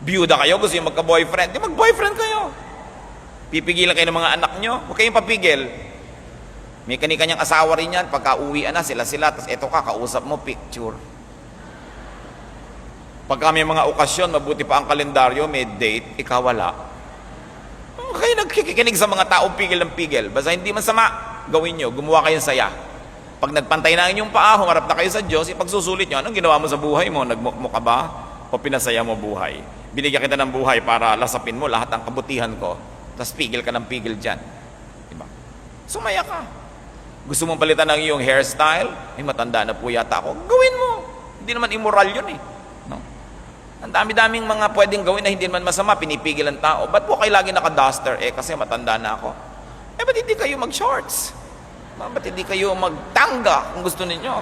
Biyuda kayo, gusto nyo magka-boyfriend, di mag-boyfriend kayo. Pipigilan kayo ng mga anak nyo, huwag kayong papigil. May kani-kanyang asawa rin yan, pagka-uwian na sila-sila, tapos eto ka, kausap mo, picture. Pagka may mga okasyon, mabuti pa ang kalendaryo, may date, ikaw wala. Kayo nagkikinig sa mga taong pigil ng pigil. Basta hindi man sama, gawin nyo, gumawa kayong saya. Pag nagpantay na inyong paa, humarap na kayo sa Diyos, ipagsusulit nyo, anong ginawa mo sa buhay mo? Nagmukmo ka ba? O pinasaya mo buhay? Binigyan kita ng buhay para lasapin mo lahat ng kabutihan ko, tapos pigil ka ng pigil dyan. Diba? Sumaya ka. Gusto mong palitan ng iyong hairstyle? Ay, matanda na po yata ako. Gawin mo. Hindi naman immoral yun eh. No? Ang dami-daming mga pwedeng gawin na hindi naman masama, pinipigil ang tao. Ba't po kayo lagi naka-duster? Eh, kasi matanda na ako. Eh, ba't hindi kayo mag-shorts? Ba't hindi kayo magtanga kung gusto ninyo?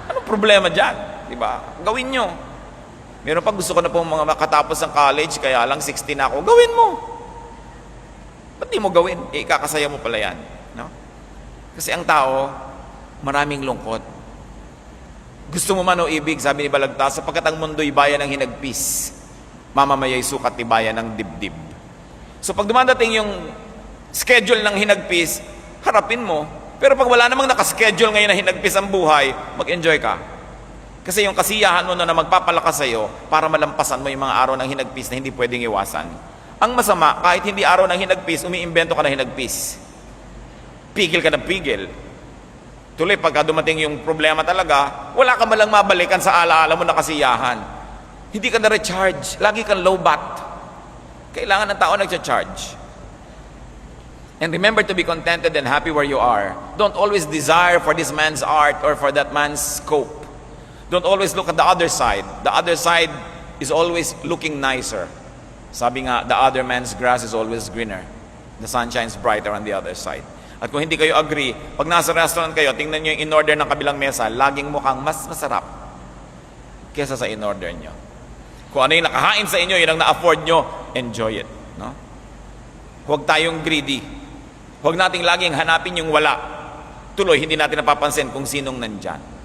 Anong problema dyan? Diba? Gawin nyo. Meron pa gusto ko na po mga makatapos ng college, kaya lang 16 na ako. Gawin mo. Ba't di mo gawin? Eh, ikakasaya mo pala yan. No? Kasi ang tao, maraming lungkot. Gusto mo man o ibig, sabi ni Balagtas, sapagkat ang mundo'y bayan ng hinagpis, mamamaya'y sukat ni bayan ng dibdib. So pag dumadating yung schedule ng hinagpis, harapin mo. Pero pag wala namang nakaschedule ngayon na hinagpis ang buhay, mag-enjoy ka. Kasi yung kasiyahan mo na magpapalakas sa'yo para malampasan mo yung mga araw ng hinagpis na hindi pwedeng iwasan. Ang masama, kahit hindi araw ng hinagpis, umiimbento ka ng hinagpis. Pigil ka ng pigil. Tuloy, pagka dumating yung problema talaga, wala ka malang mabalikan sa alaala mo na kasiyahan. Hindi ka na-recharge. Lagi kang low bat. Kailangan ng tao nag-charge. And remember to be contented and happy where you are. Don't always desire for this man's art or for that man's scope. Don't always look at the other side. The other side is always looking nicer. Sabi nga, the other man's grass is always greener. The sun shines brighter on the other side. At kung hindi kayo agree, pag nasa restaurant kayo, tingnan nyo yung in-order ng kabilang mesa, laging mukhang mas masarap kesa sa in-order nyo. Kung ano yung nakahain sa inyo, yun ang na-afford nyo, enjoy it. No? Huwag tayong greedy. Huwag nating laging hanapin yung wala. Tuloy, hindi natin napapansin kung sinong nandyan.